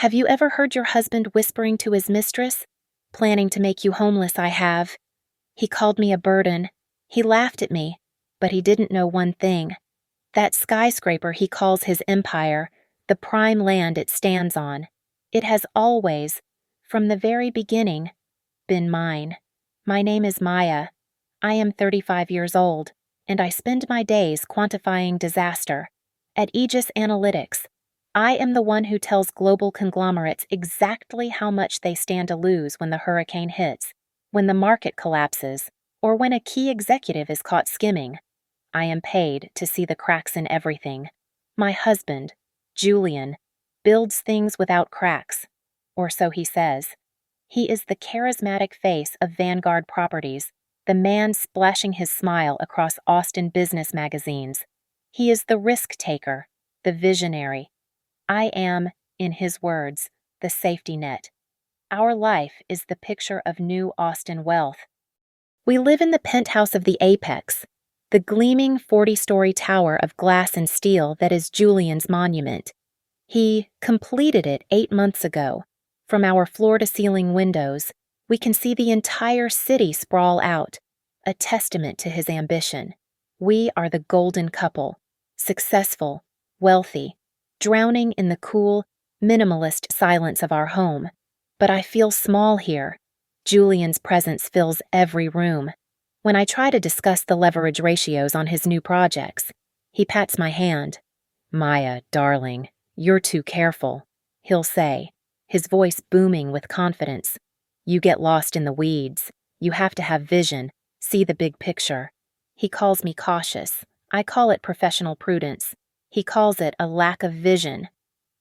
Have you ever heard your husband whispering to his mistress? Planning to make you homeless, I have. He called me a burden. He laughed at me, but he didn't know one thing. That skyscraper he calls his empire, the prime land it stands on, it has always, from the very beginning, been mine. My name is Maya. I am 35 years old, and I spend my days quantifying disaster. At Aegis Analytics, I am the one who tells global conglomerates exactly how much they stand to lose when the hurricane hits, when the market collapses, or when a key executive is caught skimming. I am paid to see the cracks in everything. My husband, Julian, builds things without cracks, or so he says. He is the charismatic face of Vanguard Properties, the man splashing his smile across Austin business magazines. He is the risk-taker, the visionary. I am, in his words, the safety net. Our life is the picture of new Austin wealth. We live in the penthouse of the Apex, the gleaming 40-story tower of glass and steel that is Julian's monument. He completed it 8 months ago. From our floor-to-ceiling windows, we can see the entire city sprawl out, a testament to his ambition. We are the golden couple, successful, wealthy, drowning in the cool, minimalist silence of our home. But I feel small here. Julian's presence fills every room. When I try to discuss the leverage ratios on his new projects, he pats my hand. "Maya, darling, you're too careful," he'll say, his voice booming with confidence. "You get lost in the weeds. You have to have vision, see the big picture." He calls me cautious. I call it professional prudence. He calls it a lack of vision.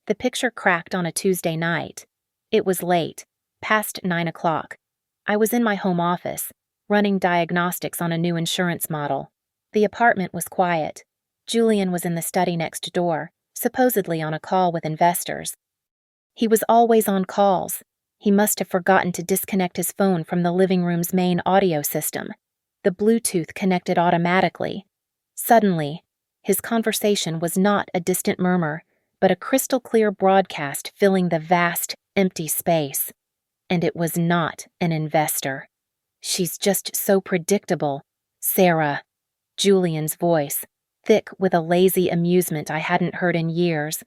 The picture cracked on a Tuesday night. It was late, past 9 o'clock. I was in my home office, running diagnostics on a new insurance model. The apartment was quiet. Julian was in the study next door, supposedly on a call with investors. He was always on calls. He must have forgotten to disconnect his phone from the living room's main audio system. The Bluetooth connected automatically. Suddenly, his conversation was not a distant murmur, but a crystal-clear broadcast filling the vast, empty space. And it was not an investor. "She's just so predictable, Sarah." Julian's voice, thick with a lazy amusement I hadn't heard in years.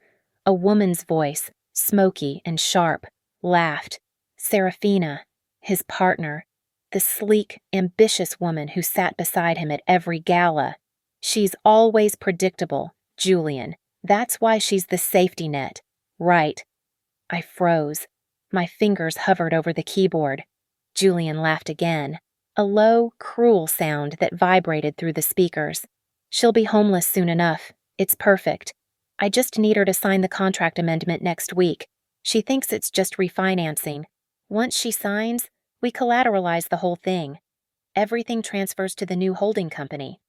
A woman's voice, smoky and sharp, laughed. Serafina, his partner, the sleek, ambitious woman who sat beside him at every gala. "She's always predictable, Julian. That's why she's the safety net." "Right." I froze. My fingers hovered over the keyboard. Julian laughed again, a low, cruel sound that vibrated through the speakers. "She'll be homeless soon enough. It's perfect. I just need her to sign the contract amendment next week. She thinks it's just refinancing. Once she signs, we collateralize the whole thing. Everything transfers to the new holding company.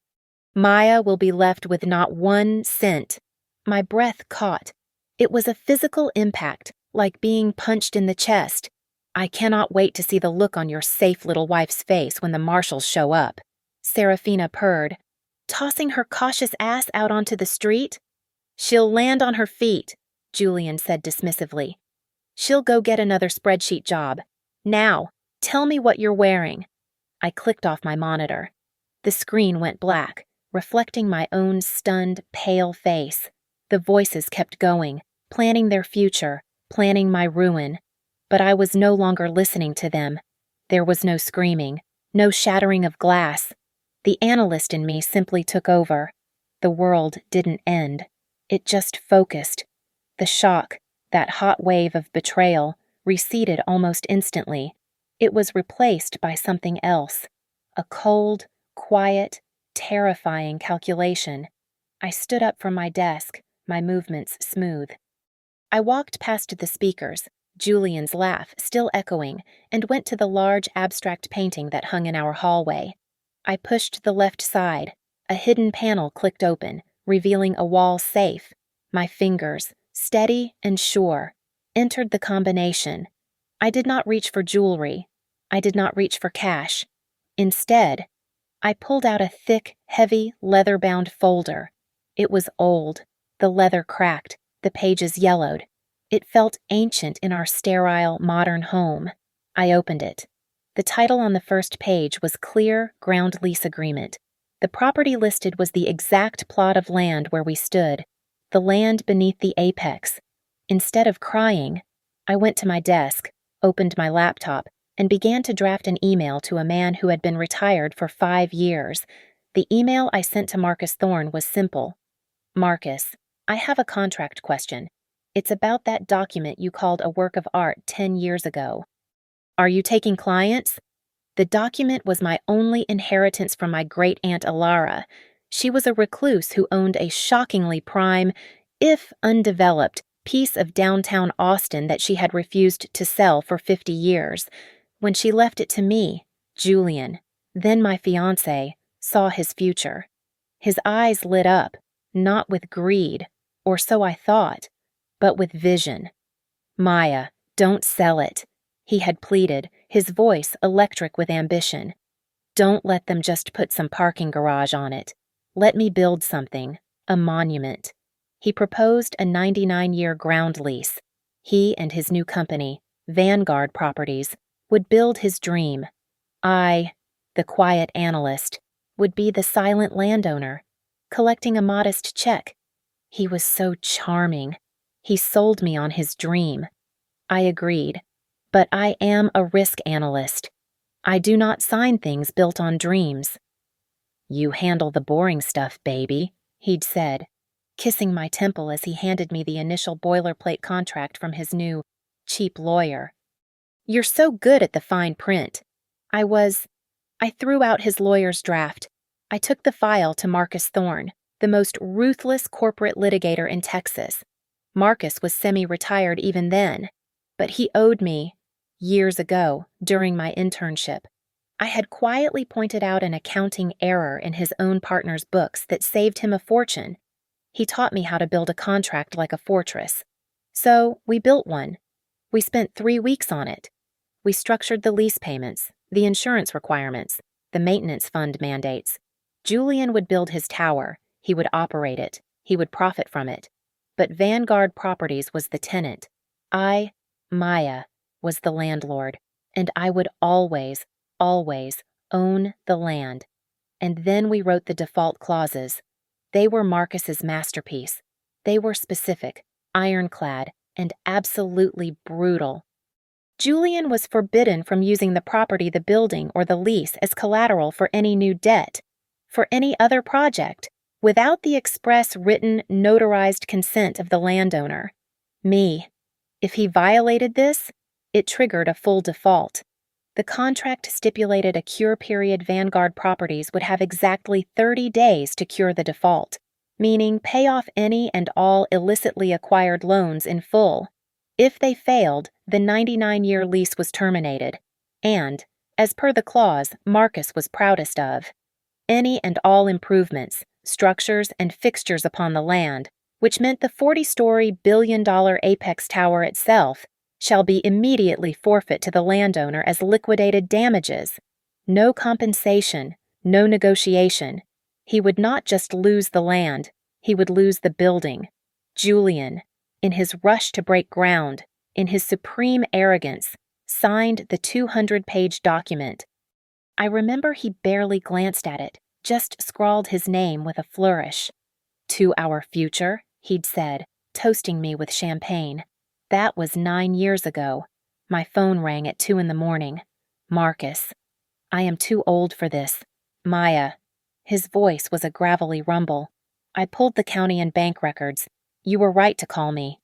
Maya will be left with not 1 cent. My breath caught. It was a physical impact, like being punched in the chest. "I cannot wait to see the look on your safe little wife's face when the marshals show up." Serafina purred. "Tossing her cautious ass out onto the street?" "She'll land on her feet," Julian said dismissively. "She'll go get another spreadsheet job. Now, tell me what you're wearing." I clicked off my monitor. The screen went black, reflecting my own stunned, pale face. The voices kept going, planning their future, planning my ruin. But I was no longer listening to them. There was no screaming, no shattering of glass. The analyst in me simply took over. The world didn't end. It just focused. The shock, that hot wave of betrayal, receded almost instantly. It was replaced by something else. A cold, quiet, terrifying calculation. I stood up from my desk, my movements smooth. I walked past the speakers, Julian's laugh still echoing, and went to the large abstract painting that hung in our hallway. I pushed the left side. A hidden panel clicked open, revealing a wall safe. My fingers, steady and sure, entered the combination. I did not reach for jewelry. I did not reach for cash. Instead, I pulled out a thick, heavy, leather-bound folder. It was old, the leather cracked, the pages yellowed. It felt ancient in our sterile, modern home. I opened it. The title on the first page was Clear Ground Lease Agreement. The property listed was the exact plot of land where we stood, the land beneath the apex. Instead of crying, I went to my desk, opened my laptop, and began to draft an email to a man who had been retired for 5 years. The email I sent to Marcus Thorne was simple. Marcus, I have a contract question. It's about that document you called a work of art 10 years ago. Are you taking clients? The document was my only inheritance from my great-aunt Alara. She was a recluse who owned a shockingly prime, if undeveloped, piece of downtown Austin that she had refused to sell for 50 years. When she left it to me, Julian, then my fiancé, saw his future. His eyes lit up, not with greed, or so I thought, but with vision. Maya, don't sell it, he had pleaded, his voice electric with ambition. Don't let them just put some parking garage on it. Let me build something, a monument. He proposed a 99-year ground lease. He and his new company, Vanguard Properties, would build his dream. I, the quiet analyst, would be the silent landowner, collecting a modest check. He was so charming. He sold me on his dream. I agreed, but I am a risk analyst. I do not sign things built on dreams. You handle the boring stuff, baby, he'd said, kissing my temple as he handed me the initial boilerplate contract from his new, cheap lawyer. You're so good at the fine print. I threw out his lawyer's draft. I took the file to Marcus Thorne, the most ruthless corporate litigator in Texas. Marcus was semi-retired even then, but he owed me, years ago, during my internship. I had quietly pointed out an accounting error in his own partner's books that saved him a fortune. He taught me how to build a contract like a fortress. So we built one. We spent 3 weeks on it. We structured the lease payments, the insurance requirements, the maintenance fund mandates. Julian would build his tower. He would operate it. He would profit from it. But Vanguard Properties was the tenant. I, Maya, was the landlord, and I would always own the land. And then we wrote the default clauses. They were Marcus's masterpiece. They were specific, ironclad, and absolutely brutal. Julian was forbidden from using the property, the building, or the lease as collateral for any new debt, for any other project, without the express written, notarized consent of the landowner, me. If he violated this, it triggered a full default. The contract stipulated a cure period. Vanguard Properties would have exactly 30 days to cure the default, meaning pay off any and all illicitly acquired loans in full. If they failed, the 99-year lease was terminated, and, as per the clause Marcus was proudest of, any and all improvements, structures, and fixtures upon the land, which meant the 40-story billion-dollar Apex Tower itself, shall be immediately forfeit to the landowner as liquidated damages. No compensation, no negotiation. He would not just lose the land, he would lose the building. Julian, in his rush to break ground, in his supreme arrogance, signed the 200-page document. I remember he barely glanced at it, just scrawled his name with a flourish. To our future, he'd said, toasting me with champagne. That was 9 years ago. My phone rang at 2 a.m. Marcus. I am too old for this. Maya. His voice was a gravelly rumble. I pulled the county and bank records. You were right to call me.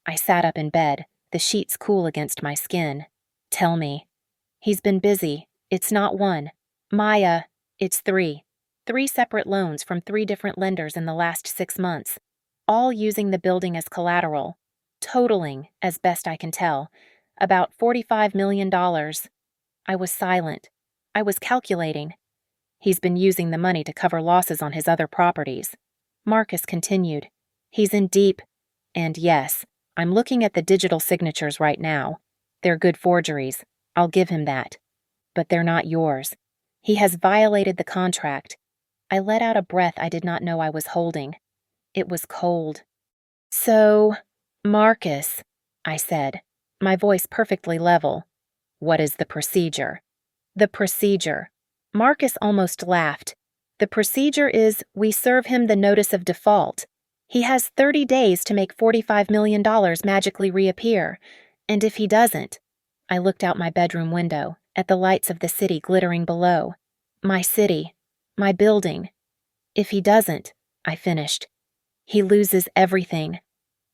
I sat up in bed, the sheets cool against my skin. Tell me. He's been busy. It's not one. Maya, it's 3. 3 separate loans from 3 different lenders in the last 6 months, all using the building as collateral, totaling, as best I can tell, about $45 million. I was silent. I was calculating. He's been using the money to cover losses on his other properties. Marcus continued. He's in deep. And yes, I'm looking at the digital signatures right now. They're good forgeries. I'll give him that. But they're not yours. He has violated the contract. I let out a breath I did not know I was holding. It was cold. So, Marcus, I said, my voice perfectly level. What is the procedure? The procedure. Marcus almost laughed. The procedure is we serve him the notice of default. He has 30 days to make $45 million magically reappear. And if he doesn't, I looked out my bedroom window at the lights of the city glittering below. My city. My building. If he doesn't, I finished, he loses everything.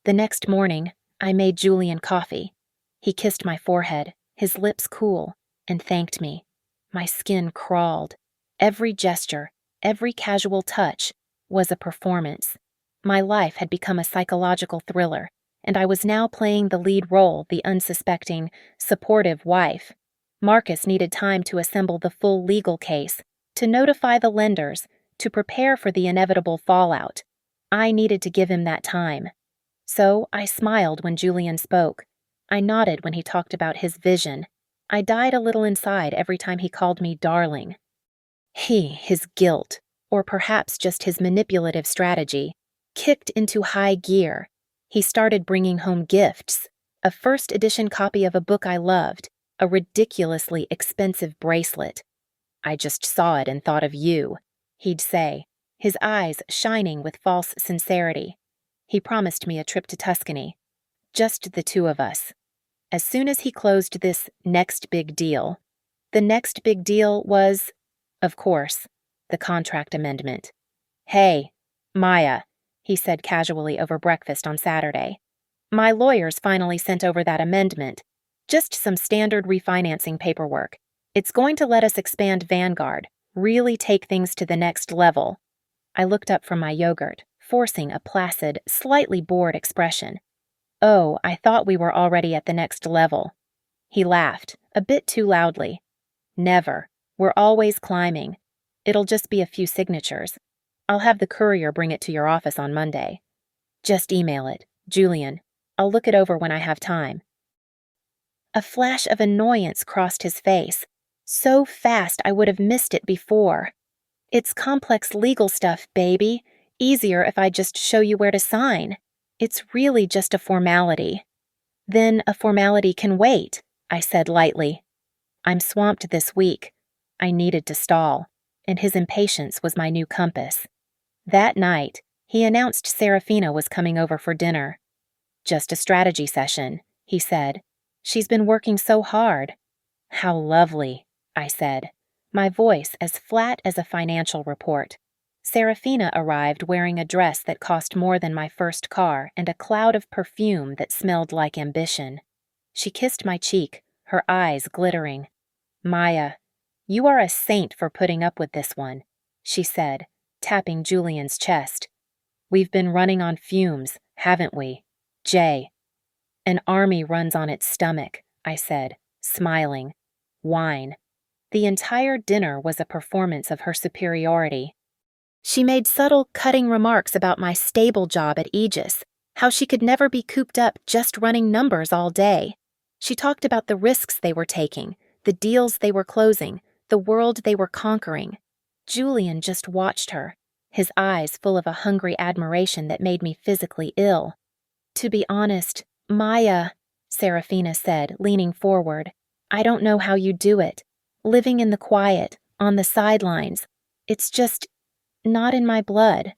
The next morning, I made Julian coffee. He kissed my forehead, his lips cool, and thanked me. My skin crawled. Every gesture, every casual touch was a performance. My life had become a psychological thriller, and I was now playing the lead role, the unsuspecting, supportive wife. Marcus needed time to assemble the full legal case, to notify the lenders, to prepare for the inevitable fallout. I needed to give him that time. So I smiled when Julian spoke. I nodded when he talked about his vision. I died a little inside every time he called me darling. His guilt, or perhaps just his manipulative strategy, kicked into high gear. He started bringing home gifts, a first edition copy of a book I loved, a ridiculously expensive bracelet. I just saw it and thought of you, he'd say, his eyes shining with false sincerity. He promised me a trip to Tuscany. Just the two of us. As soon as he closed this next big deal, the next big deal was, of course, the contract amendment. Hey, Maya, he said casually over breakfast on Saturday. My lawyers finally sent over that amendment. Just some standard refinancing paperwork. It's going to let us expand Vanguard, really take things to the next level. I looked up from my yogurt, forcing a placid, slightly bored expression. Oh, I thought we were already at the next level. He laughed, a bit too loudly. Never. We're always climbing. It'll just be a few signatures. I'll have the courier bring it to your office on Monday. Just email it, Julian. I'll look it over when I have time. A flash of annoyance crossed his face, so fast I would have missed it before. It's complex legal stuff, baby. Easier if I just show you where to sign. It's really just a formality. Then a formality can wait, I said lightly. I'm swamped this week. I needed to stall, and his impatience was my new compass. That night, he announced Serafina was coming over for dinner. Just a strategy session, he said. She's been working so hard. How lovely, I said, my voice as flat as a financial report. Serafina arrived wearing a dress that cost more than my first car and a cloud of perfume that smelled like ambition. She kissed my cheek, her eyes glittering. Maya, you are a saint for putting up with this one, she said, tapping Julian's chest. We've been running on fumes, haven't we? Jay. An army runs on its stomach, I said, smiling. Wine. The entire dinner was a performance of her superiority. She made subtle, cutting remarks about my stable job at Aegis, how she could never be cooped up just running numbers all day. She talked about the risks they were taking, the deals they were closing, the world they were conquering. Julian just watched her, his eyes full of a hungry admiration that made me physically ill. To be honest, Maya, Serafina said, leaning forward, I don't know how you do it. Living in the quiet, on the sidelines. It's just not in my blood.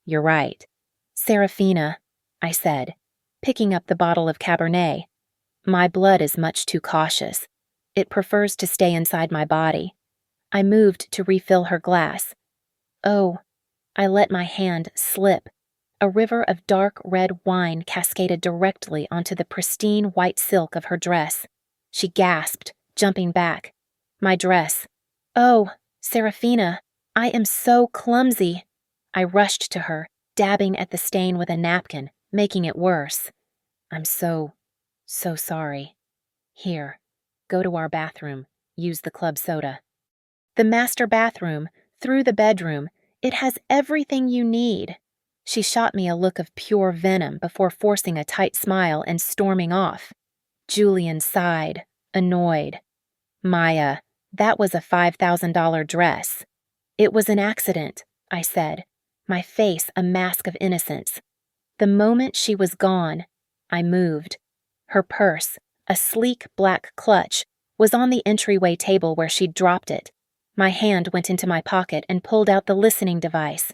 You're right. Serafina, I said, picking up the bottle of Cabernet. My blood is much too cautious. It prefers to stay inside my body. I moved to refill her glass. Oh, I let my hand slip. A river of dark red wine cascaded directly onto the pristine white silk of her dress. She gasped, jumping back. My dress. Oh, Serafina, I am so clumsy. I rushed to her, dabbing at the stain with a napkin, making it worse. I'm so sorry. Here, go to our bathroom. Use the club soda. The master bathroom, through the bedroom, it has everything you need. She shot me a look of pure venom before forcing a tight smile and storming off. Julian sighed, annoyed. Maya, that was a $5,000 dress. It was an accident, I said, my face a mask of innocence. The moment she was gone, I moved. Her purse, a sleek black clutch, was on the entryway table where she'd dropped it. My hand went into my pocket and pulled out the listening device.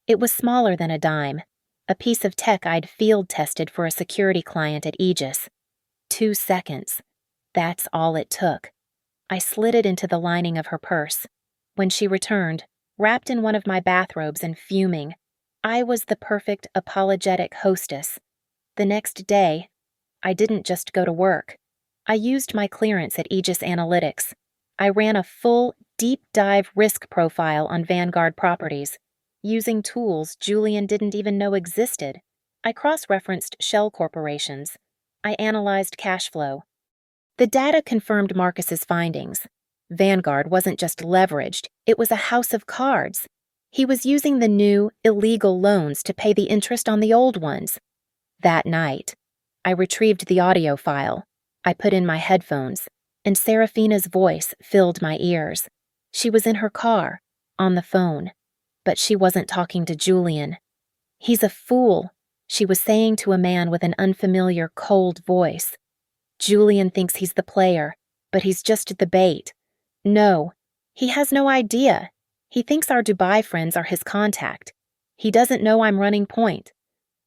It was smaller than a dime, a piece of tech I'd field tested for a security client at Aegis. 2 seconds. That's all it took. I slid it into the lining of her purse. When she returned, wrapped in one of my bathrobes and fuming, I was the perfect apologetic hostess. The next day, I didn't just go to work. I used my clearance at Aegis Analytics. I ran a full, deep-dive risk profile on Vanguard properties, using tools Julian didn't even know existed. I cross-referenced shell corporations. I analyzed cash flow. The data confirmed Marcus's findings. Vanguard wasn't just leveraged, it was a house of cards. He was using the new, illegal loans to pay the interest on the old ones. That night, I retrieved the audio file. I put in my headphones, and Serafina's voice filled my ears. She was in her car, on the phone, but she wasn't talking to Julian. "He's a fool," she was saying to a man with an unfamiliar, cold voice. "Julian thinks he's the player, but he's just the bait. No, he has no idea. He thinks our Dubai friends are his contact. He doesn't know I'm running point.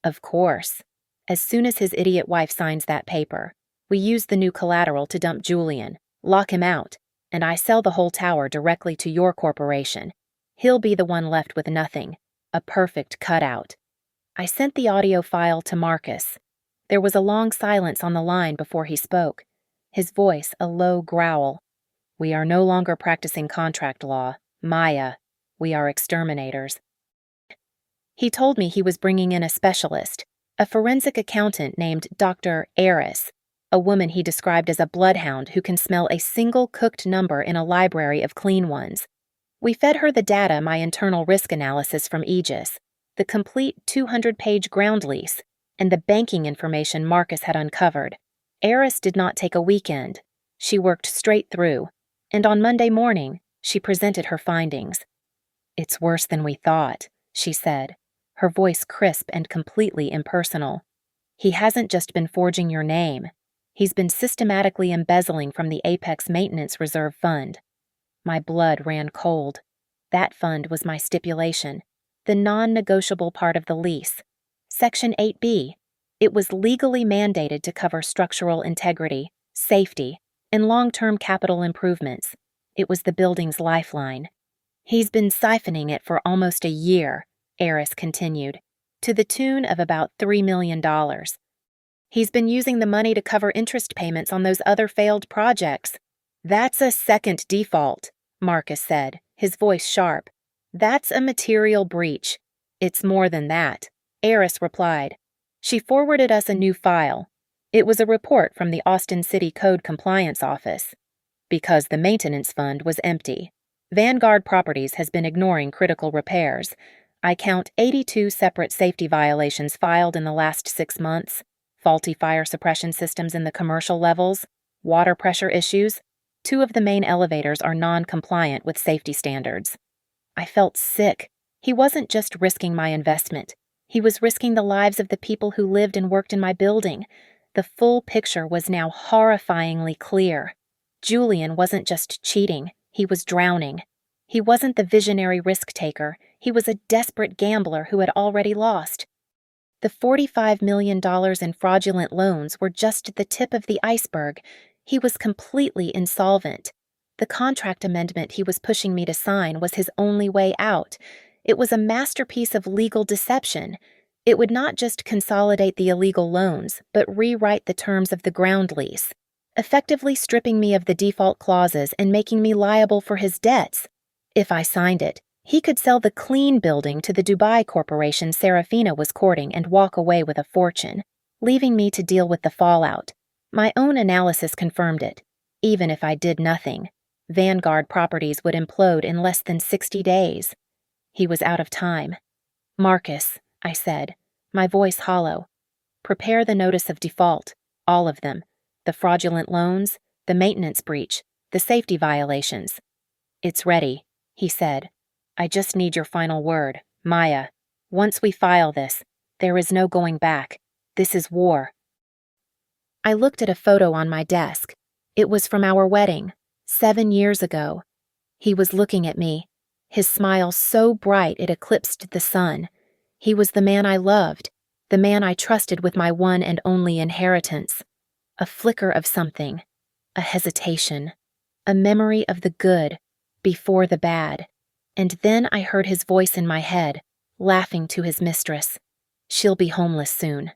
Of course. As soon as his idiot wife signs that paper, we use the new collateral to dump Julian, lock him out, and I sell the whole tower directly to your corporation. He'll be the one left with nothing, a perfect cutout." I sent the audio file to Marcus. There was a long silence on the line before he spoke, his voice a low growl. "We are no longer practicing contract law, Maya. We are exterminators." He told me he was bringing in a specialist, a forensic accountant named Dr. Eris, a woman he described as a bloodhound who can smell a single cooked number in a library of clean ones. We fed her the data my internal risk analysis from Aegis, the complete 200-page ground lease, and the banking information Marcus had uncovered. Eris did not take a weekend. She worked straight through, and on Monday morning, she presented her findings. "It's worse than we thought," she said, her voice crisp and completely impersonal. "He hasn't just been forging your name. He's been systematically embezzling from the Apex Maintenance Reserve Fund." My blood ran cold. That fund was my stipulation, the non-negotiable part of the lease. Section 8B. It was legally mandated to cover structural integrity, safety, and long-term capital improvements. It was the building's lifeline. "He's been siphoning it for almost a year," Eris continued, "to the tune of about $3 million. He's been using the money to cover interest payments on those other failed projects." "That's a second default," Marcus said, his voice sharp. "That's a material breach." "It's more than that," Eris replied. She forwarded us a new file. It was a report from the Austin City Code Compliance Office. "Because the maintenance fund was empty, Vanguard Properties has been ignoring critical repairs. I count 82 separate safety violations filed in the last 6 months, faulty fire suppression systems in the commercial levels, water pressure issues. 2 of the main elevators are non-compliant with safety standards." I felt sick. He wasn't just risking my investment. He was risking the lives of the people who lived and worked in my building. The full picture was now horrifyingly clear. Julian wasn't just cheating, he was drowning. He wasn't the visionary risk-taker, he was a desperate gambler who had already lost. The $45 million in fraudulent loans were just the tip of the iceberg. He was completely insolvent. The contract amendment he was pushing me to sign was his only way out. It was a masterpiece of legal deception. It would not just consolidate the illegal loans, but rewrite the terms of the ground lease, effectively stripping me of the default clauses and making me liable for his debts. If I signed it, he could sell the clean building to the Dubai corporation Serafina was courting and walk away with a fortune, leaving me to deal with the fallout. My own analysis confirmed it. Even if I did nothing, Vanguard Properties would implode in less than 60 days. He was out of time. "Marcus," I said, my voice hollow, "prepare the notice of default, all of them. The fraudulent loans, the maintenance breach, the safety violations." "It's ready," he said. "I just need your final word, Maya. Once we file this, there is no going back. This is war." I looked at a photo on my desk. It was from our wedding, 7 years ago. He was looking at me, his smile so bright it eclipsed the sun. He was the man I loved, the man I trusted with my one and only inheritance. A flicker of something, a hesitation, a memory of the good before the bad. And then I heard his voice in my head, laughing to his mistress. She'll be homeless soon.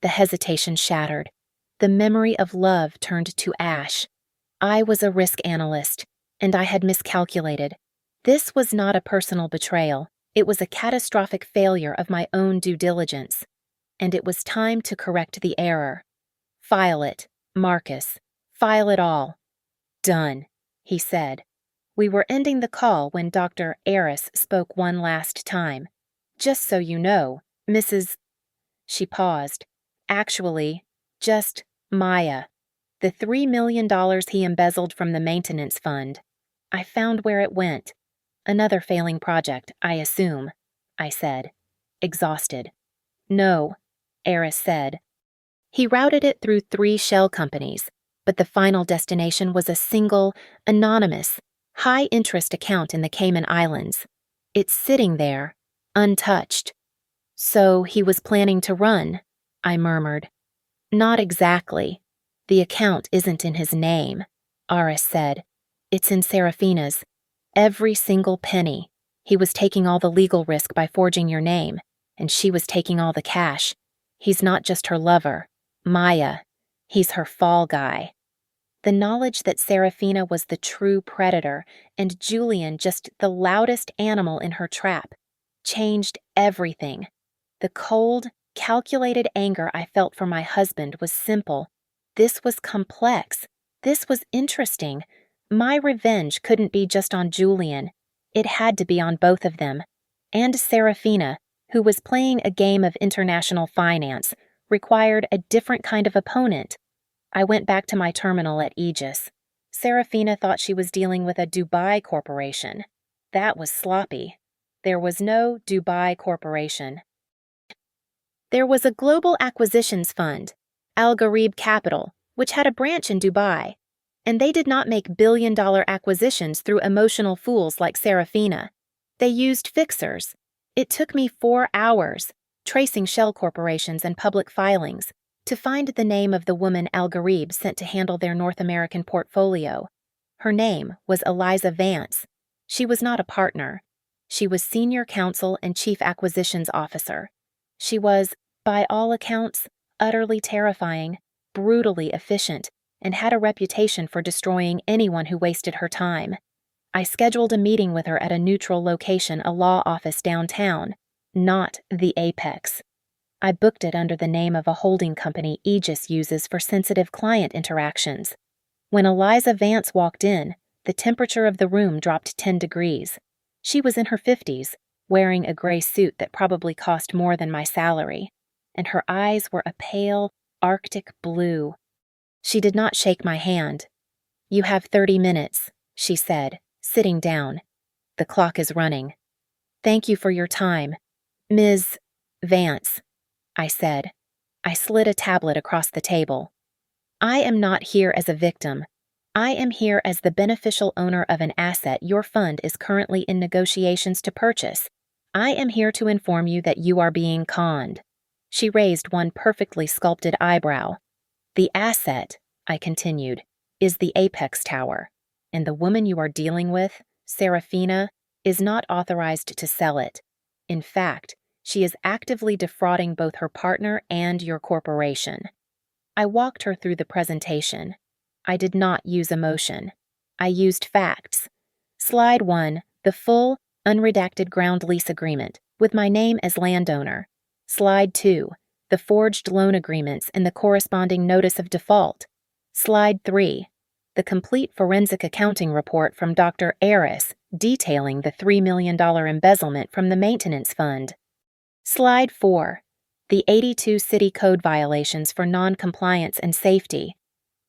The hesitation shattered. The memory of love turned to ash. I was a risk analyst, and I had miscalculated. This was not a personal betrayal. It was a catastrophic failure of my own due diligence. And it was time to correct the error. File it, Marcus. File it all. Done, he said. We were ending the call when Dr. Eris spoke one last time. Just so you know, Mrs. She paused. Actually, just Maya. The $3 million he embezzled from the maintenance fund. I found where it went. Another failing project, I assume, I said, exhausted. No, Eris said. He routed it through 3 shell companies, but the final destination was a single, anonymous, high-interest account in the Cayman Islands. It's sitting there, untouched. So he was planning to run, I murmured. Not exactly. The account isn't in his name, Aris said. It's in Serafina's. Every single penny. He was taking all the legal risk by forging your name, and she was taking all the cash. He's not just her lover, Maya. He's her fall guy. The knowledge that Serafina was the true predator and Julian just the loudest animal in her trap changed everything. The cold, calculated anger I felt for my husband was simple. This was complex. This was interesting. My revenge couldn't be just on Julian. It had to be on both of them. And Serafina, who was playing a game of international finance, required a different kind of opponent. I went back to my terminal at Aegis. Serafina thought she was dealing with a Dubai corporation. That was sloppy. There was no Dubai corporation. There was a global acquisitions fund, Al Gharib Capital, which had a branch in Dubai, and they did not make billion-dollar acquisitions through emotional fools like Serafina. They used fixers. It took me 4 hours, tracing shell corporations and public filings, to find the name of the woman Al Gharib sent to handle their North American portfolio. Her name was Eliza Vance. She was not a partner. She was senior counsel and chief acquisitions officer. She was, by all accounts, utterly terrifying, brutally efficient, and had a reputation for destroying anyone who wasted her time. I scheduled a meeting with her at a neutral location, a law office downtown, not the Apex. I booked it under the name of a holding company Aegis uses for sensitive client interactions. When Eliza Vance walked in, the temperature of the room dropped 10 degrees. She was in her 50s, wearing a gray suit that probably cost more than my salary, and her eyes were a pale, Arctic blue. She did not shake my hand. "You have 30 minutes," she said, sitting down. "The clock is running." "Thank you for your time, Ms. Vance," I said. I slid a tablet across the table. "I am not here as a victim. I am here as the beneficial owner of an asset your fund is currently in negotiations to purchase. I am here to inform you that you are being conned." She raised one perfectly sculpted eyebrow. "The asset," I continued, "is the Apex Tower, and the woman you are dealing with, Serafina, is not authorized to sell it. In fact, she is actively defrauding both her partner and your corporation." I walked her through the presentation. I did not use emotion. I used facts. Slide 1, the full, unredacted ground lease agreement, with my name as landowner. Slide 2, the forged loan agreements and the corresponding notice of default. Slide 3, the complete forensic accounting report from Dr. Eris detailing the $3 million embezzlement from the maintenance fund. Slide 4, the 82 city code violations for non-compliance and safety.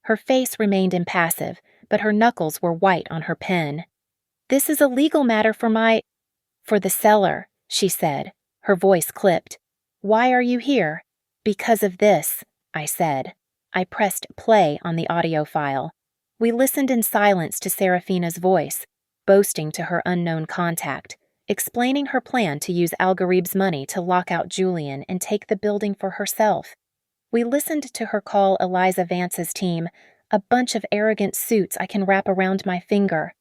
Her face remained impassive, but her knuckles were white on her pen. "This is a legal matter for the seller," she said, her voice clipped. "Why are you here?" "Because of this," I said. I pressed play on the audio file. We listened in silence to Serafina's voice, boasting to her unknown contact, explaining her plan to use Algarib's money to lock out Julian and take the building for herself. We listened to her call Eliza Vance's team a bunch of arrogant suits I can wrap around my finger.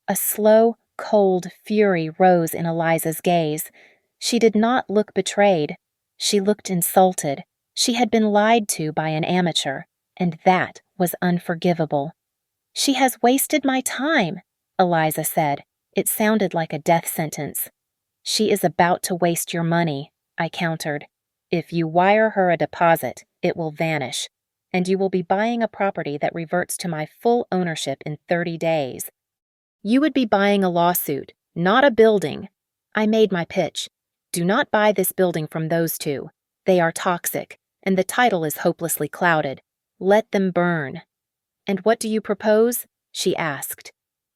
A slow, cold fury rose in Eliza's gaze. She did not look betrayed. She looked insulted. She had been lied to by an amateur, and that was unforgivable. "She has wasted my time," Eliza said. It sounded like a death sentence. "She is about to waste your money," I countered. "If you wire her a deposit, it will vanish, and you will be buying a property that reverts to my full ownership in 30 days. You would be buying a lawsuit, not a building." I made my pitch. "Do not buy this building from those two. They are toxic, and the title is hopelessly clouded. Let them burn." "And what do you propose?" she asked.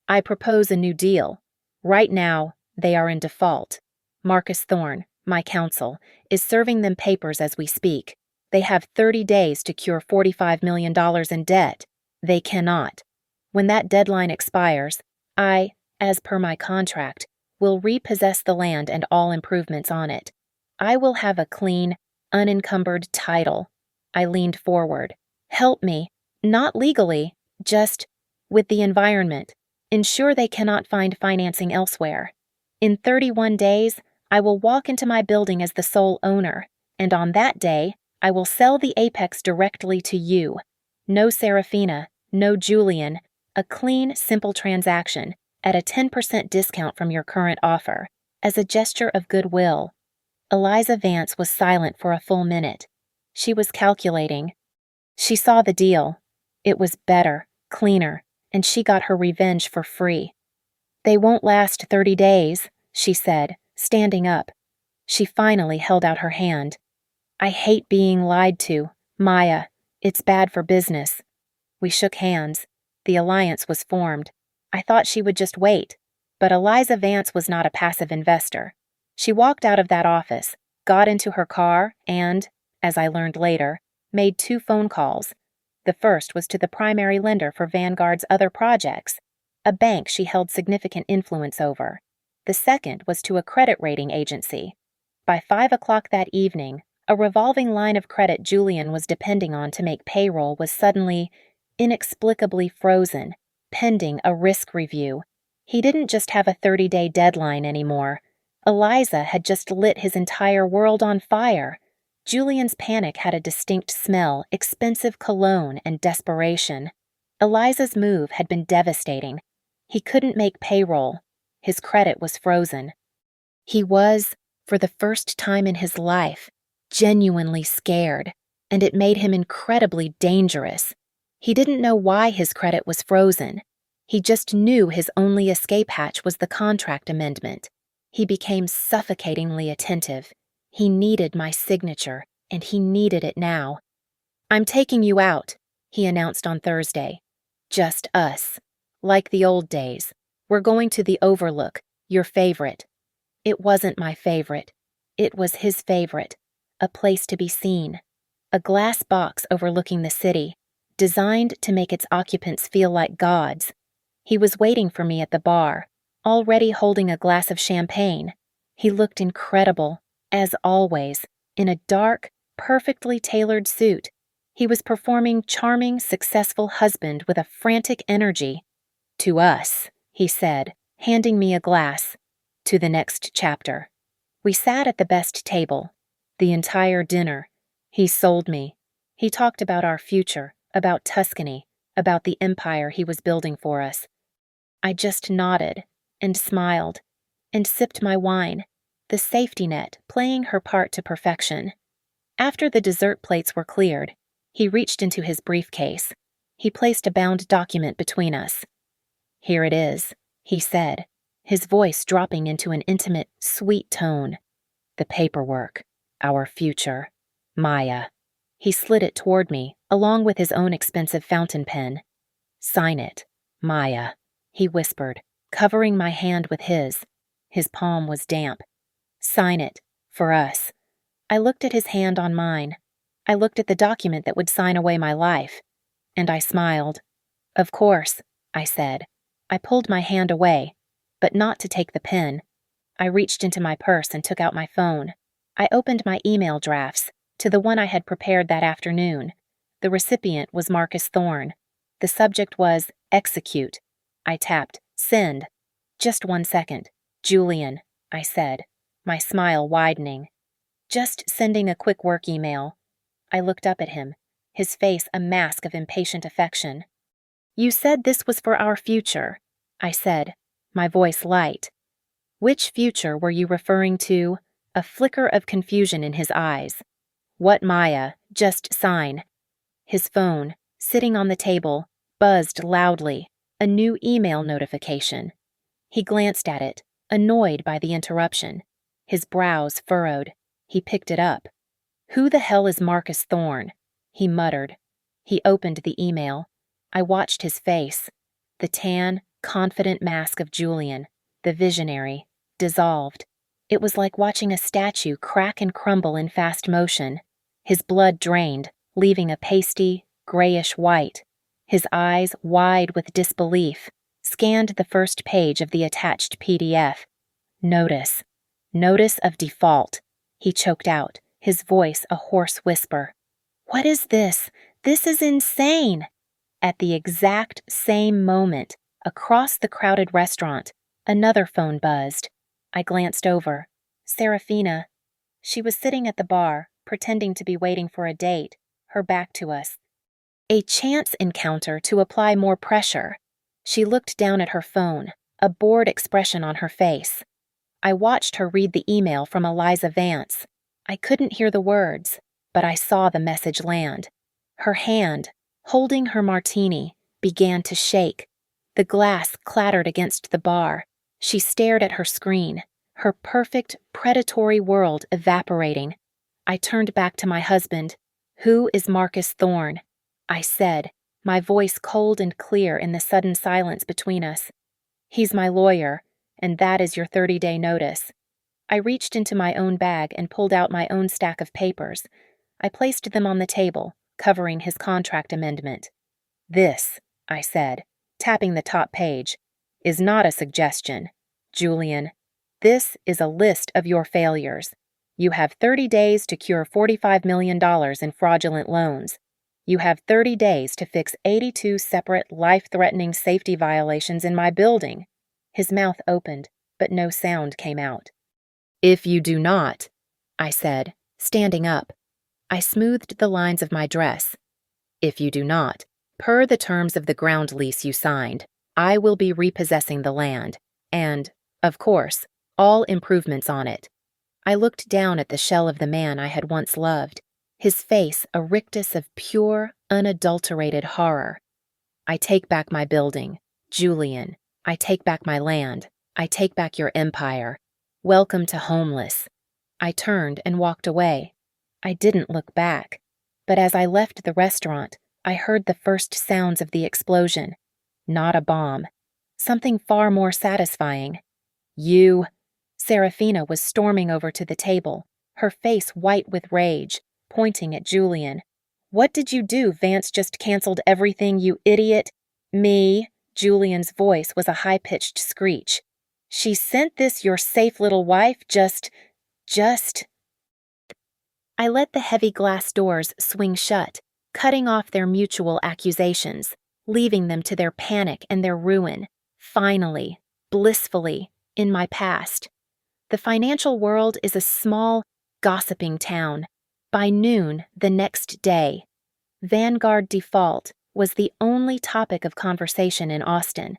"I propose a new deal. Right now, they are in default. Marcus Thorne, my counsel, is serving them papers as we speak. They have 30 days to cure $45 million in debt. They cannot. When that deadline expires, I, as per my contract, will repossess the land and all improvements on it. I will have a clean, unencumbered title." I leaned forward. "Help me, not legally, just with the environment. Ensure they cannot find financing elsewhere. In 31 days, I will walk into my building as the sole owner, and on that day, I will sell the Apex directly to you. No Serafina, no Julian, a clean, simple transaction at a 10% discount from your current offer, as a gesture of goodwill." Eliza Vance was silent for a full minute. She was calculating. She saw the deal. It was better, cleaner, and she got her revenge for free. "They won't last 30 days, she said, standing up. She finally held out her hand. "I hate being lied to, Maya. It's bad for business." We shook hands. The alliance was formed. I thought she would just wait, but Eliza Vance was not a passive investor. She walked out of that office, got into her car, and, as I learned later, made 2 phone calls. The first was to the primary lender for Vanguard's other projects, a bank she held significant influence over. The second was to a credit rating agency. By 5 o'clock that evening, a revolving line of credit Julian was depending on to make payroll was suddenly, inexplicably frozen, pending a risk review. He didn't just have a 30-day deadline anymore. Eliza had just lit his entire world on fire. Julian's panic had a distinct smell, expensive cologne, and desperation. Eliza's move had been devastating. He couldn't make payroll. His credit was frozen. He was, for the first time in his life, genuinely scared, and it made him incredibly dangerous. He didn't know why his credit was frozen. He just knew his only escape hatch was the contract amendment. He became suffocatingly attentive. He needed my signature, and he needed it now. "I'm taking you out," he announced on Thursday. "Just us. Like the old days. We're going to the Overlook, your favorite." It wasn't my favorite. It was his favorite. A place to be seen. A glass box overlooking the city, designed to make its occupants feel like gods. He was waiting for me at the bar, already holding a glass of champagne. He looked incredible, as always, in a dark, perfectly tailored suit. He was performing charming, successful husband with a frantic energy. "To us," he said, handing me a glass. "To the next chapter." We sat at the best table. The entire dinner. He sold me. He talked about our future, about Tuscany, about the empire he was building for us. I just nodded, and smiled, and sipped my wine, the safety net playing her part to perfection. After the dessert plates were cleared, he reached into his briefcase. He placed a bound document between us. "Here it is," he said, his voice dropping into an intimate, sweet tone. "The paperwork. Our future. Maya." He slid it toward me, along with his own expensive fountain pen. "Sign it, Maya," he whispered, covering my hand with his. His palm was damp. "Sign it, for us." I looked at his hand on mine. I looked at the document that would sign away my life, and I smiled. Of course, I said. I pulled my hand away, but not to take the pen. I reached into my purse and took out my phone. I opened my email drafts to the one I had prepared that afternoon. The recipient was Marcus Thorne. The subject was execute. I tapped send. Just 1 second. Julian, I said, my smile widening. Just sending a quick work email. I looked up at him, his face a mask of impatient affection. You said this was for our future, I said, my voice light. Which future were you referring to? A flicker of confusion in his eyes. What Maya, just sign. His phone, sitting on the table, buzzed loudly, a new email notification. He glanced at it, annoyed by the interruption. His brows furrowed. He picked it up. Who the hell is Marcus Thorne? He muttered. He opened the email. I watched his face. The tan, confident mask of Julian, the visionary, dissolved. It was like watching a statue crack and crumble in fast motion. His blood drained, leaving a pasty, grayish white. His eyes, wide with disbelief, scanned the first page of the attached PDF. Notice. Notice of default. He choked out, his voice a hoarse whisper. What is this? This is insane! At the exact same moment, across the crowded restaurant, another phone buzzed. I glanced over. Serafina. She was sitting at the bar, pretending to be waiting for a date, her back to us. A chance encounter to apply more pressure. She looked down at her phone, a bored expression on her face. I watched her read the email from Eliza Vance. I couldn't hear the words, but I saw the message land. Her hand, holding her martini, began to shake. The glass clattered against the bar. She stared at her screen, her perfect, predatory world evaporating. I turned back to my husband. Who is Marcus Thorne? I said, my voice cold and clear in the sudden silence between us. He's my lawyer, and that is your 30-day notice. I reached into my own bag and pulled out my own stack of papers. I placed them on the table, covering his contract amendment. This, I said, tapping the top page, is not a suggestion. Julian, this is a list of your failures. You have 30 days to cure $45 million in fraudulent loans. You have 30 days to fix 82 separate life-threatening safety violations in my building. His mouth opened, but no sound came out. If you do not, I said, standing up. I smoothed the lines of my dress. If you do not, per the terms of the ground lease you signed, I will be repossessing the land, and, of course, all improvements on it. I looked down at the shell of the man I had once loved, his face a rictus of pure, unadulterated horror. I take back my building, Julian. I take back my land. I take back your empire. Welcome to homeless. I turned and walked away. I didn't look back, but as I left the restaurant, I heard the first sounds of the explosion. Not a bomb. Something far more satisfying. You. Serafina was storming over to the table, her face white with rage, pointing at Julian. What did you do? Vance just canceled everything, you idiot. Me. Julian's voice was a high-pitched screech. She sent this your safe little wife just. I let the heavy glass doors swing shut, cutting off their mutual accusations, leaving them to their panic and their ruin, finally, blissfully, in my past. The financial world is a small, gossiping town. By noon the next day, Vanguard default was the only topic of conversation in Austin.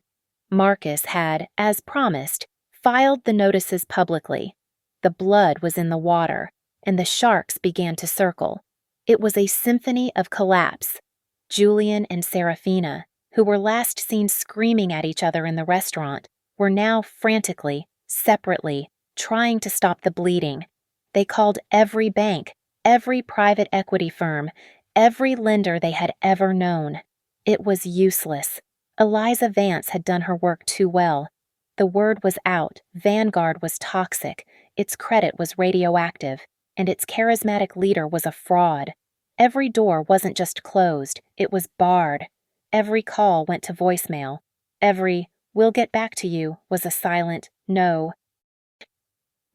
Marcus had, as promised, filed the notices publicly. The blood was in the water, and the sharks began to circle. It was a symphony of collapse. Julian and Serafina, who were last seen screaming at each other in the restaurant, were now frantically, separately, trying to stop the bleeding. They called every bank, every private equity firm, every lender they had ever known. It was useless. Eliza Vance had done her work too well. The word was out. Vanguard was toxic. Its credit was radioactive, and its charismatic leader was a fraud. Every door wasn't just closed, it was barred. Every call went to voicemail. Every "we'll get back to you" was a silent no.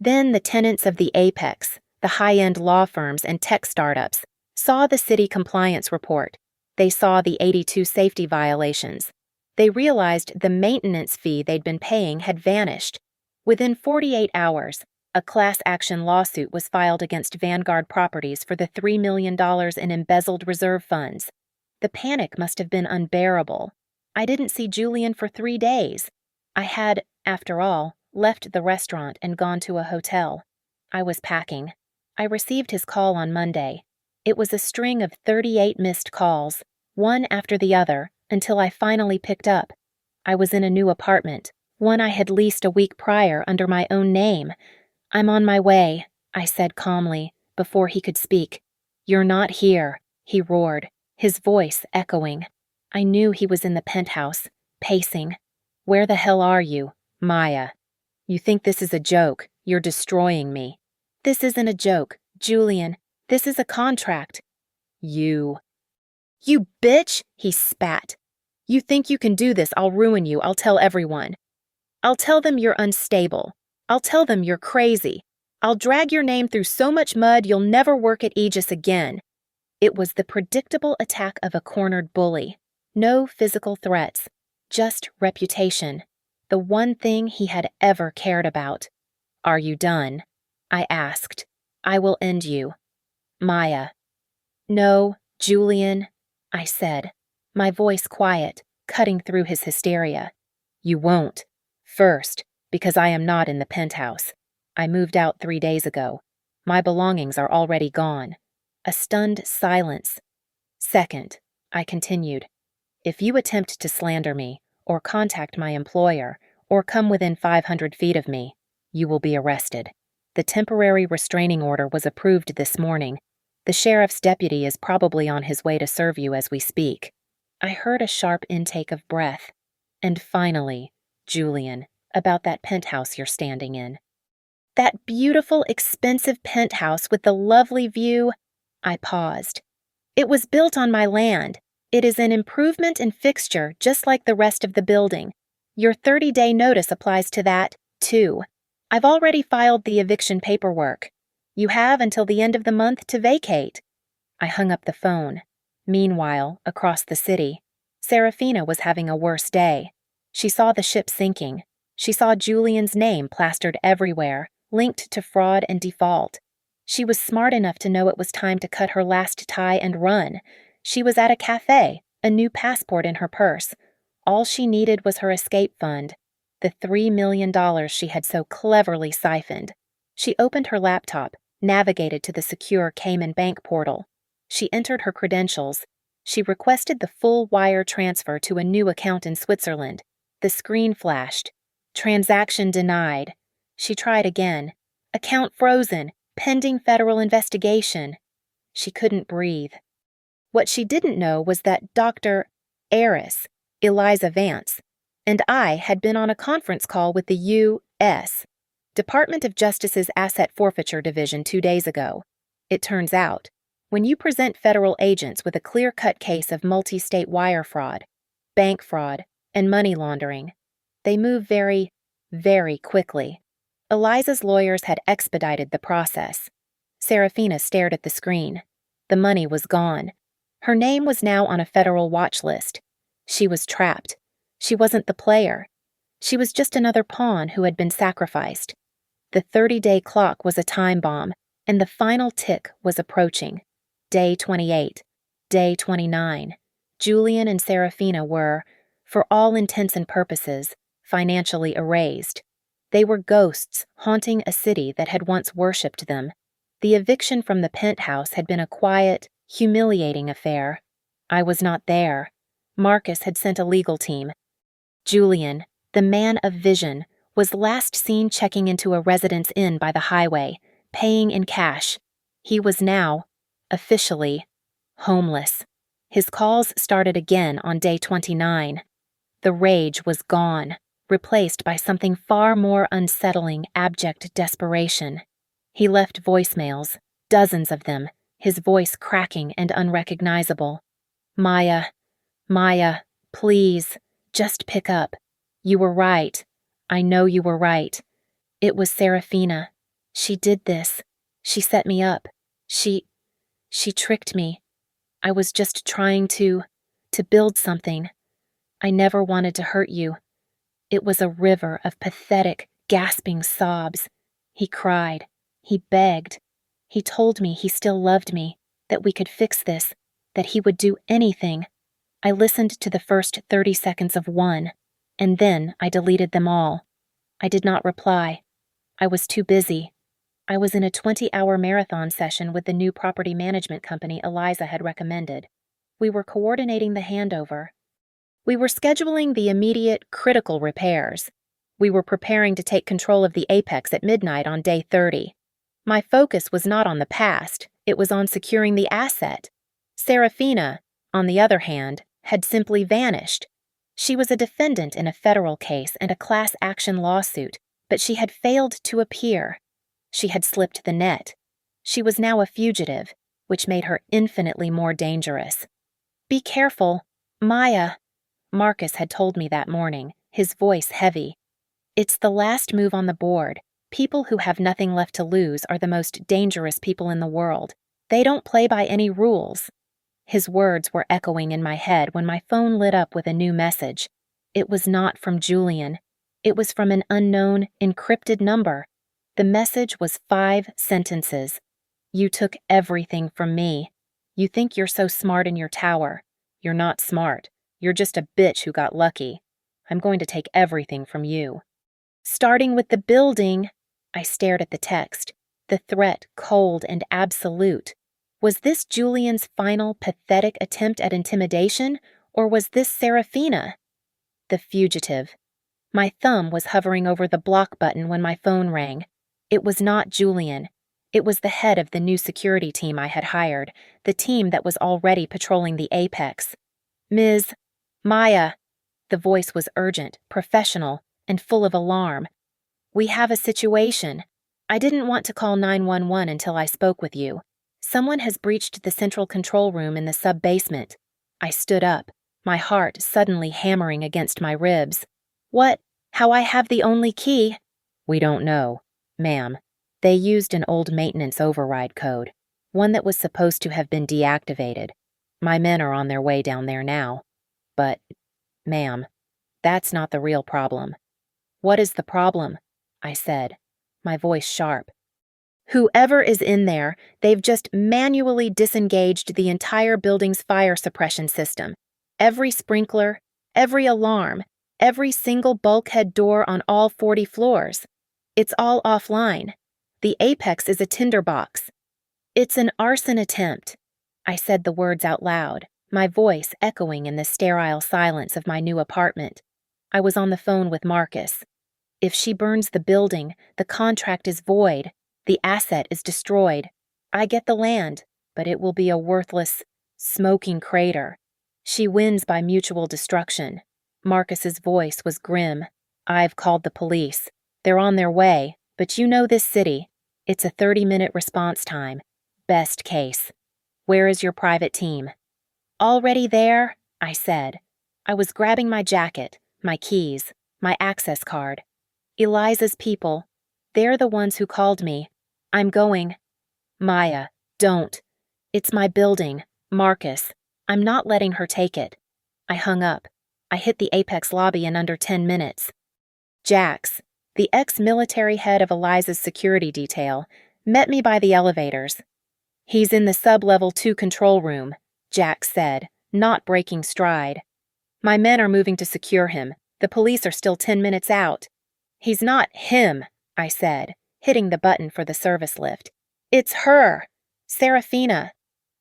Then the tenants of the Apex, the high-end law firms and tech startups, saw the city compliance report. They saw the 82 safety violations. They realized the maintenance fee they'd been paying had vanished. Within 48 hours, a class action lawsuit was filed against Vanguard Properties for the $3 million in embezzled reserve funds. The panic must have been unbearable. I didn't see Julian for 3 days. I had, after all, left the restaurant and gone to a hotel. I was packing. I received his call on Monday. It was a string of 38 missed calls, one after the other, until I finally picked up. I was in a new apartment, one I had leased a week prior under my own name. "I'm on my way," I said calmly, before he could speak. "You're not here," he roared, his voice echoing. I knew he was in the penthouse, pacing. "Where the hell are you, Maya? You think this is a joke? You're destroying me." "This isn't a joke, Julian. This is a contract." You bitch," he spat. "You think you can do this? I'll ruin you. I'll tell everyone. I'll tell them you're unstable. I'll tell them you're crazy. I'll drag your name through so much mud you'll never work at Aegis again." It was the predictable attack of a cornered bully. No physical threats, just reputation. The one thing he had ever cared about. "Are you done?" I asked. "I will end you." "Maya." "No, Julian," I said, my voice quiet, cutting through his hysteria. "You won't. First, because I am not in the penthouse. I moved out 3 days ago. My belongings are already gone." A stunned silence. "Second," I continued, "if you attempt to slander me, or contact my employer, or come within 500 feet of me, you will be arrested. The temporary restraining order was approved this morning. The sheriff's deputy is probably on his way to serve you as we speak." I heard a sharp intake of breath. "And finally, Julian, about that penthouse you're standing in." "That beautiful, expensive penthouse with the lovely view." I paused. "It was built on my land. It is an improvement and fixture just like the rest of the building. Your 30-day notice applies to that, too. I've already filed the eviction paperwork. You have until the end of the month to vacate." I hung up the phone. Meanwhile, across the city, Serafina was having a worse day. She saw the ship sinking. She saw Julian's name plastered everywhere, linked to fraud and default. She was smart enough to know it was time to cut her last tie and run. She was at a cafe, a new passport in her purse. All she needed was her escape fund, the $3 million she had so cleverly siphoned. She opened her laptop, navigated to the secure Cayman Bank portal. She entered her credentials. She requested the full wire transfer to a new account in Switzerland. The screen flashed. "Transaction denied." She tried again. "Account frozen. Pending federal investigation." She couldn't breathe. What she didn't know was that Dr. Eris, Eliza Vance, and I had been on a conference call with the U.S. Department of Justice's Asset Forfeiture Division 2 days ago. It turns out, when you present federal agents with a clear-cut case of multi-state wire fraud, bank fraud, and money laundering, they move very, very quickly. Eliza's lawyers had expedited the process. Serafina stared at the screen. The money was gone. Her name was now on a federal watch list. She was trapped. She wasn't the player. She was just another pawn who had been sacrificed. The 30-day clock was a time bomb, and the final tick was approaching. Day 28. Day 29. Julian and Serafina were, for all intents and purposes, financially erased. They were ghosts haunting a city that had once worshipped them. The eviction from the penthouse had been a quiet, humiliating affair. I was not there. Marcus had sent a legal team. Julian, the man of vision, was last seen checking into a residence inn by the highway, paying in cash. He was now, officially, homeless. His calls started again on day 29. The rage was gone, replaced by something far more unsettling, abject desperation. He left voicemails, dozens of them, his voice cracking and unrecognizable. Maya, Maya, please, just pick up. You were right. I know you were right. It was Serafina. She did this. She set me up. She tricked me. I was just trying to build something. I never wanted to hurt you. It was a river of pathetic, gasping sobs. He cried. He begged. He told me he still loved me, that we could fix this, that he would do anything. I listened to the first 30 seconds of one, and then I deleted them all. I did not reply. I was too busy. I was in a 20-hour marathon session with the new property management company Eliza had recommended. We were coordinating the handover. We were scheduling the immediate, critical repairs. We were preparing to take control of the Apex at midnight on day 30. My focus was not on the past, it was on securing the asset. Serafina, on the other hand, had simply vanished. She was a defendant in a federal case and a class action lawsuit, but she had failed to appear. She had slipped the net. She was now a fugitive, which made her infinitely more dangerous. Be careful, Maya, Marcus had told me that morning, his voice heavy. It's the last move on the board. People who have nothing left to lose are the most dangerous people in the world. They don't play by any rules. His words were echoing in my head when my phone lit up with a new message. It was not from Julian. It was from an unknown, encrypted number. The message was 5 sentences. You took everything from me. You think you're so smart in your tower. You're not smart. You're just a bitch who got lucky. I'm going to take everything from you. Starting with the building, I stared at the text, the threat cold and absolute. Was this Julian's final pathetic attempt at intimidation, or was this Serafina? The fugitive. My thumb was hovering over the block button when my phone rang. It was not Julian. It was the head of the new security team I had hired, the team that was already patrolling the Apex. Ms. Maya. The voice was urgent, professional, and full of alarm. We have a situation. I didn't want to call 911 until I spoke with you. Someone has breached the central control room in the sub-basement. I stood up, my heart suddenly hammering against my ribs. What? How I have the only key? We don't know, ma'am. They used an old maintenance override code, one that was supposed to have been deactivated. My men are on their way down there now. But, ma'am, that's not the real problem. What is the problem? I said, my voice sharp. Whoever is in there, they've just manually disengaged the entire building's fire suppression system. Every sprinkler, every alarm, every single bulkhead door on all 40 floors. It's all offline. The Apex is a tinderbox. It's an arson attempt. I said the words out loud, my voice echoing in the sterile silence of my new apartment. I was on the phone with Marcus. If she burns the building, the contract is void. The asset is destroyed. I get the land, but it will be a worthless, smoking crater. She wins by mutual destruction. Marcus's voice was grim. I've called the police. They're on their way, but you know this city. It's a 30-minute response time. Best case. Where is your private team? Already there, I said. I was grabbing my jacket, my keys, my access card. Eliza's people. They're the ones who called me. I'm going. Maya, don't. It's my building, Marcus. I'm not letting her take it. I hung up. I hit the Apex lobby in under 10 minutes. Jax, the ex-military head of Eliza's security detail, met me by the elevators. He's in the sub-level 2 control room, Jax said, not breaking stride. My men are moving to secure him. The police are still 10 minutes out. He's not him, I said, hitting the button for the service lift. It's her, Serafina.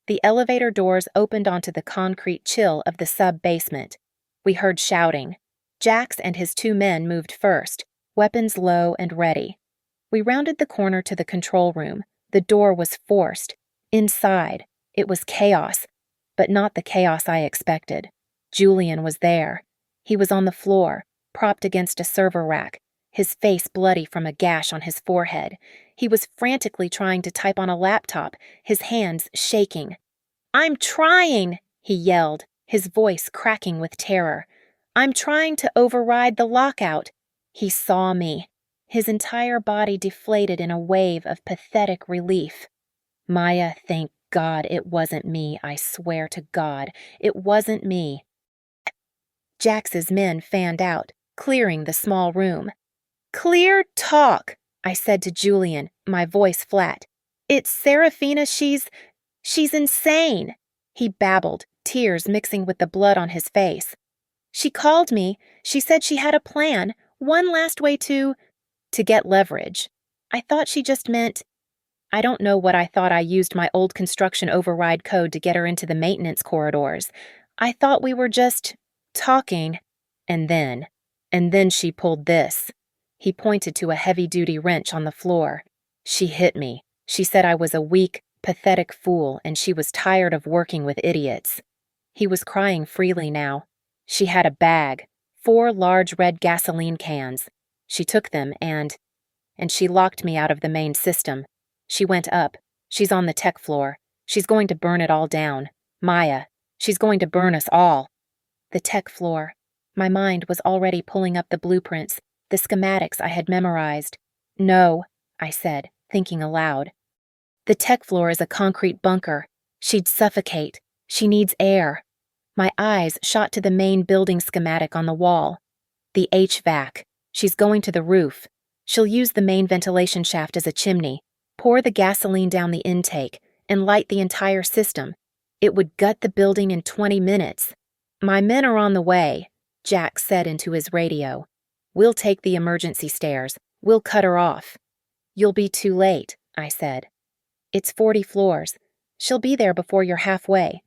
The elevator doors opened onto the concrete chill of the sub-basement. We heard shouting. Jax and his 2 men moved first, weapons low and ready. We rounded the corner to the control room. The door was forced. Inside, it was chaos, but not the chaos I expected. Julian was there. He was on the floor, propped against a server rack, his face bloody from a gash on his forehead. He was frantically trying to type on a laptop, his hands shaking. "I'm trying," he yelled, his voice cracking with terror. "I'm trying to override the lockout." He saw me. His entire body deflated in a wave of pathetic relief. "Maya, thank God it wasn't me, I swear to God, it wasn't me." Jax's men fanned out, clearing the small room. "Clear talk," I said to Julian, my voice flat. "It's Serafina, she's insane," he babbled, tears mixing with the blood on his face. "She called me, she said she had a plan, one last way to get leverage. I thought she just meant—" I don't know what I thought. I used my old construction override code to get her into the maintenance corridors. I thought we were just talking. And then she pulled this." He pointed to a heavy-duty wrench on the floor. "She hit me. She said I was a weak, pathetic fool and she was tired of working with idiots." He was crying freely now. "She had a bag, 4 large red gasoline cans. She took them and she locked me out of the main system. She went up. She's on the tech floor. She's going to burn it all down. Maya, she's going to burn us all." The tech floor. My mind was already pulling up the blueprints, the schematics I had memorized. "No," I said, thinking aloud. "The tech floor is a concrete bunker. She'd suffocate. She needs air." My eyes shot to the main building schematic on the wall. "The HVAC. She's going to the roof. She'll use the main ventilation shaft as a chimney, pour the gasoline down the intake, and light the entire system. It would gut the building in 20 minutes. My men are on the way," Jack said into his radio. "We'll take the emergency stairs. We'll cut her off." "You'll be too late," I said. "It's 40 floors. She'll be there before you're halfway."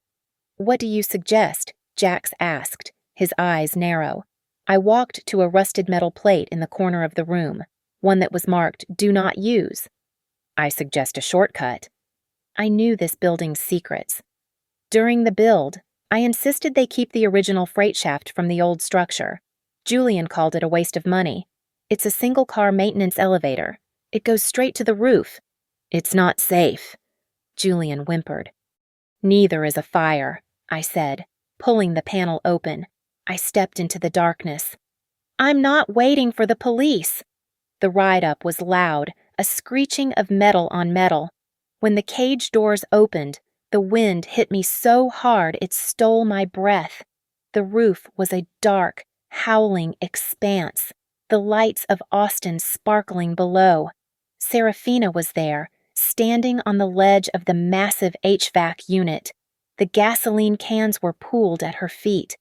"What do you suggest?" Jax asked, his eyes narrow. I walked to a rusted metal plate in the corner of the room, one that was marked "Do Not Use." "I suggest a shortcut." I knew this building's secrets. During the build, I insisted they keep the original freight shaft from the old structure. Julian called it a waste of money. "It's a single-car maintenance elevator. It goes straight to the roof." "It's not safe," Julian whimpered. "Neither is a fire," I said, pulling the panel open. I stepped into the darkness. "I'm not waiting for the police." The ride-up was loud, a screeching of metal on metal. When the cage doors opened, the wind hit me so hard it stole my breath. The roof was a dark, howling expanse, the lights of Austin sparkling below. Serafina was there, standing on the ledge of the massive HVAC unit. The gasoline cans were pooled at her feet,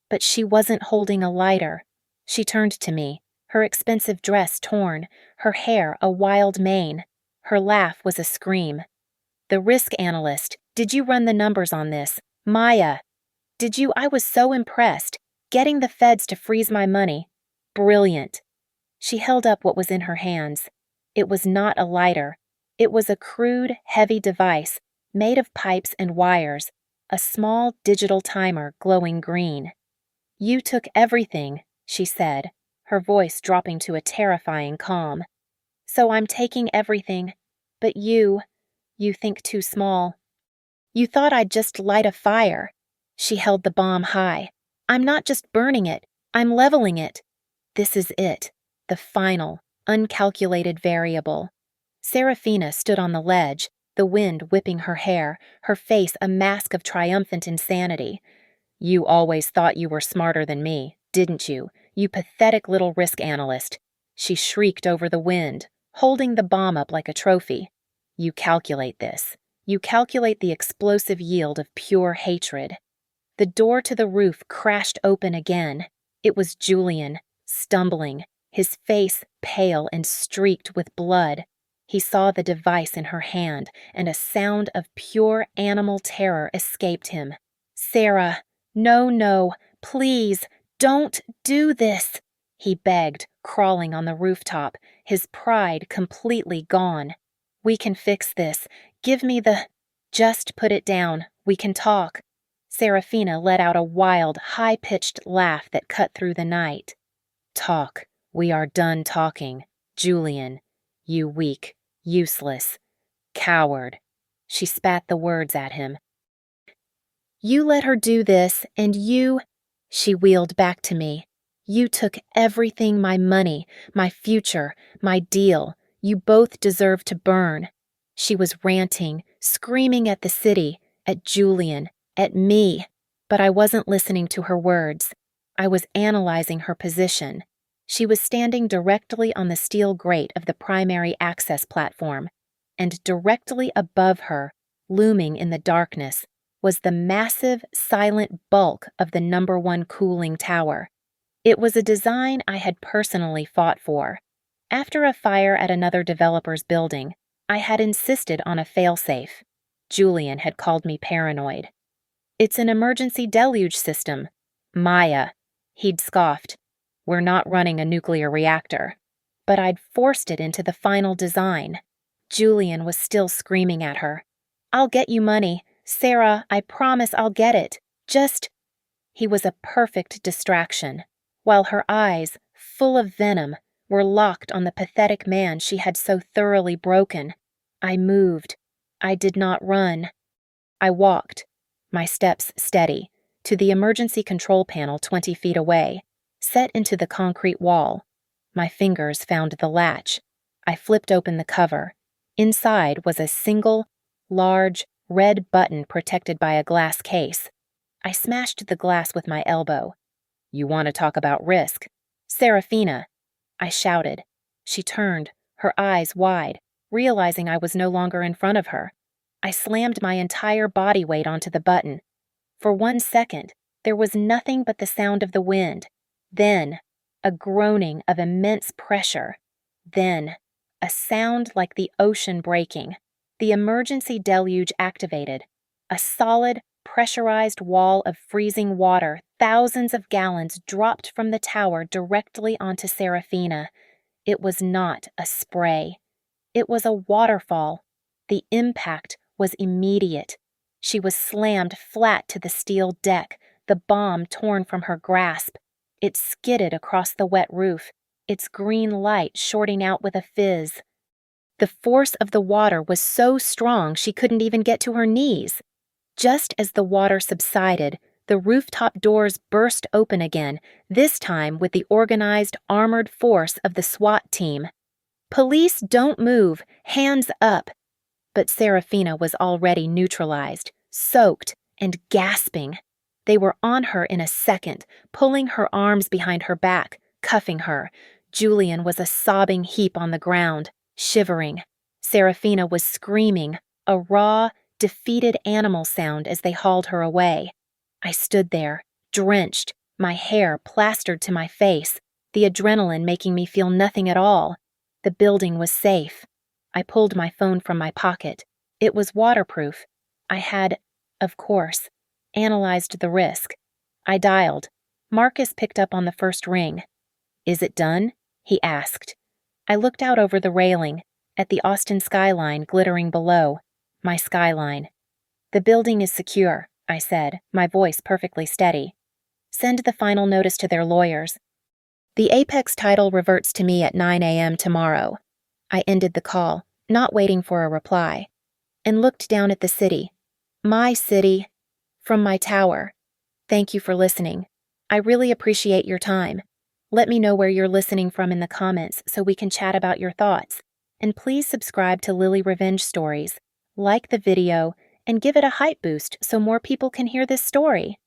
but she wasn't holding a lighter. She turned to me, her expensive dress torn, her hair a wild mane. Her laugh was a scream. "The risk analyst, did you run the numbers on this? Maya, did you? I was so impressed. Getting the feds to freeze my money. Brilliant." She held up what was in her hands. It was not a lighter. It was a crude, heavy device, made of pipes and wires, a small digital timer glowing green. "You took everything," she said, her voice dropping to a terrifying calm. "So I'm taking everything. But you think too small. You thought I'd just light a fire." She held the bomb high. "I'm not just burning it, I'm leveling it. This is it, the final, uncalculated variable." Serafina stood on the ledge, the wind whipping her hair, her face a mask of triumphant insanity. "You always thought you were smarter than me, didn't you, you pathetic little risk analyst?" She shrieked over the wind, holding the bomb up like a trophy. "You calculate this. You calculate the explosive yield of pure hatred." The door to the roof crashed open again. It was Julian, stumbling, his face pale and streaked with blood. He saw the device in her hand, and a sound of pure animal terror escaped him. "Sarah, no, please, don't do this," he begged, crawling on the rooftop, his pride completely gone. "We can fix this. Give me the—" "Just put it down. We can talk." Serafina let out a wild, high-pitched laugh that cut through the night. "Talk. We are done talking. Julian, you weak, Useless. Coward. She spat the words at him. You let her do this, and you— She wheeled back to me. You took everything, my money, my future, my deal. You both deserve to burn. She was ranting, screaming at the city, at Julian, at me. But I wasn't listening to her words. I was analyzing her position. She was standing directly on the steel grate of the primary access platform, and directly above her, looming in the darkness, was the massive, silent bulk of the #1 cooling tower. It was a design I had personally fought for. After a fire at another developer's building, I had insisted on a failsafe. Julian had called me paranoid. It's an emergency deluge system. Maya. He'd scoffed. We're not running a nuclear reactor. But I'd forced it into the final design. Julian was still screaming at her. I'll get you money. Sarah, I promise I'll get it. Just— He was a perfect distraction, while her eyes, full of venom, were locked on the pathetic man she had so thoroughly broken. I moved. I did not run. I walked, my steps steady, to the emergency control panel 20 feet away, set into the concrete wall. My fingers found the latch. I flipped open the cover. Inside was a single, large, red button protected by a glass case. I smashed the glass with my elbow. You want to talk about risk? Serafina! I shouted. She turned, her eyes wide, realizing I was no longer in front of her. I slammed my entire body weight onto the button. For 1 second, there was nothing but the sound of the wind. Then, a groaning of immense pressure. Then, a sound like the ocean breaking. The emergency deluge activated. A solid, pressurized wall of freezing water, thousands of gallons dropped from the tower directly onto Serafina. It was not a spray. It was a waterfall. The impact was immediate. She was slammed flat to the steel deck, the bomb torn from her grasp. It skidded across the wet roof, its green light shorting out with a fizz. The force of the water was so strong she couldn't even get to her knees. Just as the water subsided, the rooftop doors burst open again, this time with the organized, armored force of the SWAT team. Police, don't move, hands up. But Serafina was already neutralized, soaked, and gasping. They were on her in a second, pulling her arms behind her back, cuffing her. Julian was a sobbing heap on the ground, shivering. Serafina was screaming, a raw, defeated animal sound as they hauled her away. I stood there, drenched, my hair plastered to my face, the adrenaline making me feel nothing at all. The building was safe. I pulled my phone from my pocket. It was waterproof. I had, of course, analyzed the risk. I dialed. Marcus picked up on the first ring. Is it done? He asked. I looked out over the railing, at the Austin skyline glittering below, my skyline. The building is secure, I said, my voice perfectly steady. Send the final notice to their lawyers. The Apex title reverts to me at 9 a.m. tomorrow. I ended the call, not waiting for a reply, and looked down at the city. My city, from my tower. Thank you for listening. I really appreciate your time. Let me know where you're listening from in the comments so we can chat about your thoughts. And please subscribe to Lily Revenge Stories, like the video, and give it a hype boost so more people can hear this story.